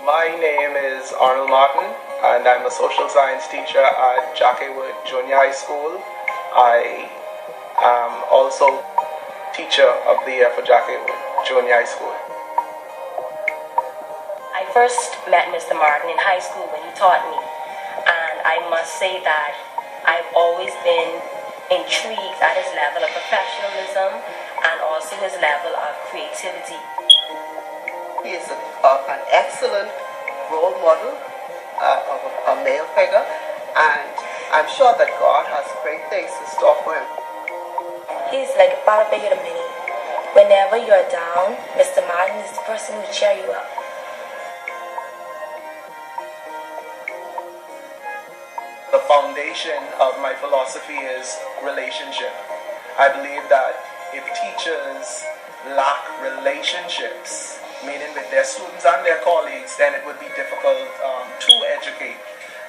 My name is Arnold Martin, and I'm a social science teacher at Jackiewood Junior High School. I am also Teacher of the Year for Jackiewood Junior High School. I first met Mr. Martin in high school when he taught me, and I must say that I've always been intrigued at his level of professionalism and also his level of creativity. He is an excellent role model of a male figure, and I'm sure that God has great things in store for him. He's like a father figure to many. Whenever you're down, Mr. Martin is the person who will cheer you up. The foundation of my philosophy is relationship. I believe that if teachers lack relationships, meaning with their students and their colleagues, then it would be difficult to educate.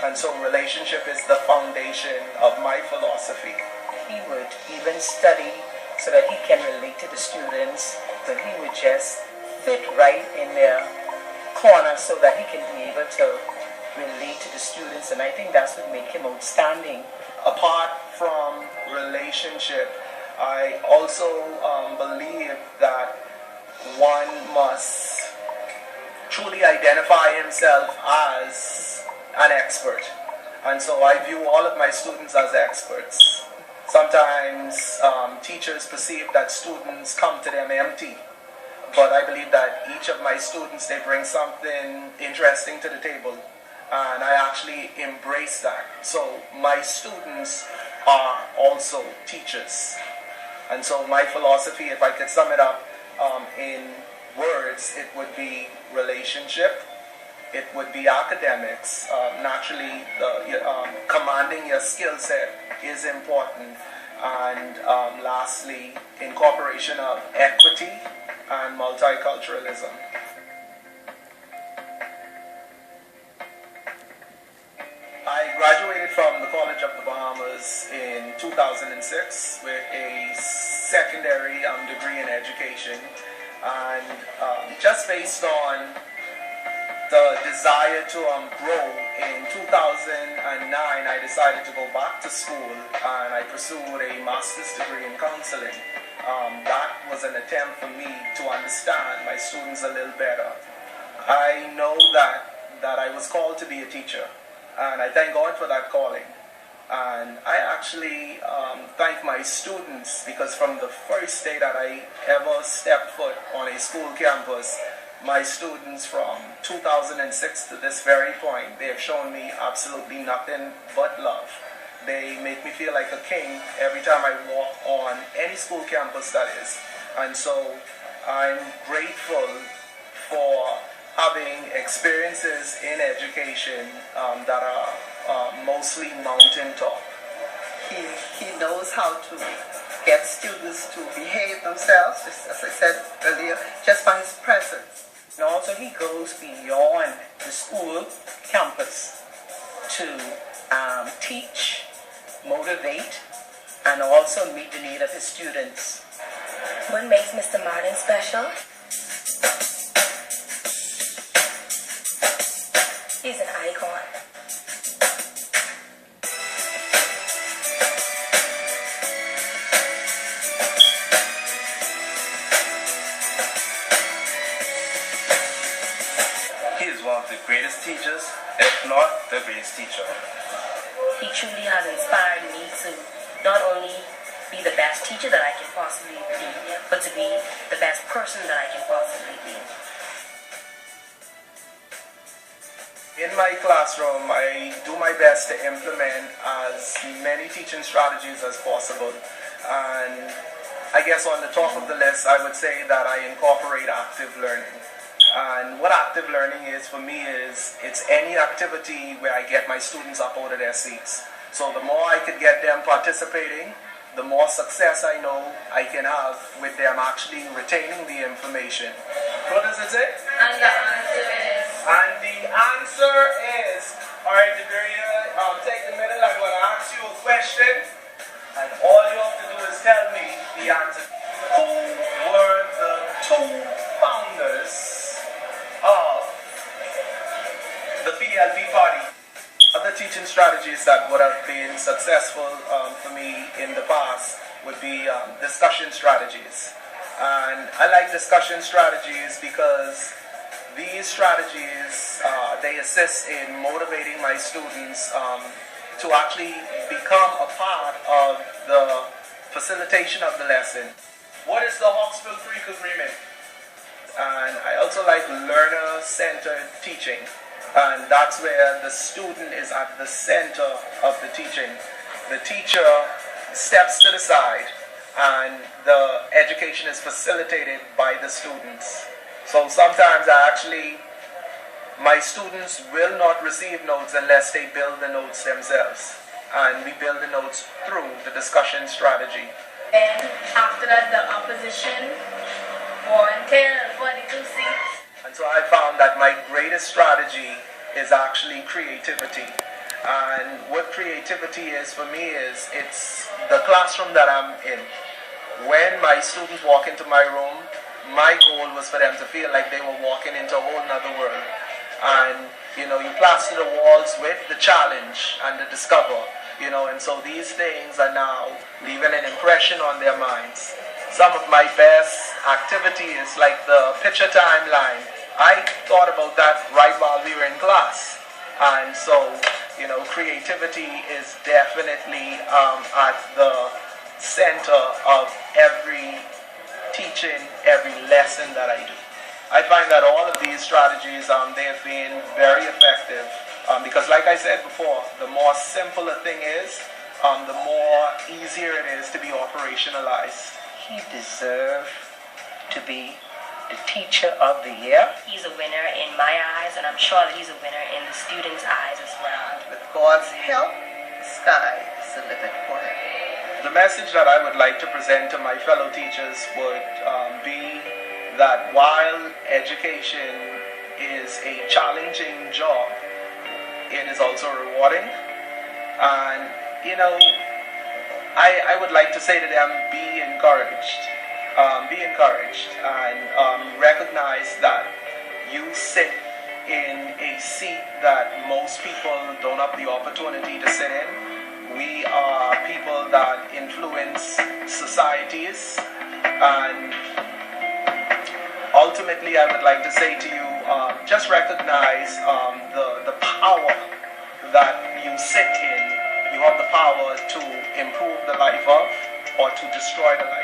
And so relationship is the foundation of my philosophy. He would even study so that he can relate to the students, but he would just fit right in their corner so that he can be able to relate to the students, and I think that's what made him outstanding. Apart from relationship, I also believe that one must truly identify himself as an expert. And so I view all of my students as experts. Sometimes teachers perceive that students come to them empty, but I believe that each of my students, they bring something interesting to the table, and I actually embrace that. So my students are also teachers. And so my philosophy, if I could sum it up in words, it would be relationship, it would be academics. Naturally, commanding your skill set is important. And lastly, incorporation of equity and multiculturalism. I graduated from the College of the Bahamas in 2006 with a secondary degree in education, and just based on the desire to grow, in 2009 I decided to go back to school and I pursued a master's degree in counseling. That was an attempt for me to understand my students a little better. I know that I was called to be a teacher, and I thank God for that calling. And I actually thank my students, because from the first day that I ever stepped foot on a school campus, my students from 2006 to this very point, they have shown me absolutely nothing but love. They make me feel like a king every time I walk on any school campus, that is. And so I'm grateful for having experiences in education that are mostly mountaintop. He knows how to get students to behave themselves, just as I said earlier, just by his presence. And also he goes beyond the school campus to teach, motivate, and also meet the need of his students. What makes Mr. Martin special? He's an icon. He is one of the greatest teachers, if not the greatest teacher. He truly has inspired me to not only be the best teacher that I can possibly be, but to be the best person that I can possibly be. In my classroom, I do my best to implement as many teaching strategies as possible. And I guess on the top of the list, I would say that I incorporate active learning. And what active learning is for me is it's any activity where I get my students up out of their seats. So the more I could get them participating, the more success I know I can have with them actually retaining the information. What does it say? And the answer is? And the answer is, alright, Liberia, take the minute, I'm going to ask you a question, and all you have to do is tell me the answer. Who were the two founders of LP party. Other teaching strategies that would have been successful for me in the past would be discussion strategies. And I like discussion strategies because these strategies, they assist in motivating my students to actually become a part of the facilitation of the lesson. What is the Hawksville Creek Agreement? And I also like learner-centered teaching. And that's where the student is at the center of the teaching. The teacher steps to the side and the education is facilitated by the students. So sometimes my students will not receive notes unless they build the notes themselves. And we build the notes through the discussion strategy. And after that, the opposition won 10 and 42 seats. And so I found that my greatest strategy is actually creativity. And what creativity is for me is it's the classroom that I'm in. When my students walk into my room, my goal was for them to feel like they were walking into a whole nother world. And, you plaster the walls with the challenge and the discover, and so these things are now leaving an impression on their minds. Some of my best activity is like the picture timeline. I thought about that right while we were in class. And so, creativity is definitely at the center of every teaching, every lesson that I do. I find that all of these strategies, they have been very effective because like I said before, the more simple a thing is, the more easier it is to be operationalized. He deserves to be the Teacher of the Year. He's a winner in my eyes, and I'm sure that he's a winner in the students' eyes as well. With God's help, the sky is the limit for him. The message that I would like to present to my fellow teachers would be that while education is a challenging job, it is also rewarding. And, I would like to say to them, be encouraged. Be encouraged and recognize that you sit in a seat that most people don't have the opportunity to sit in. We are people that influence societies, and ultimately I would like to say to you, just recognize the power that you sit in. You have the power to improve the life of or to destroy the life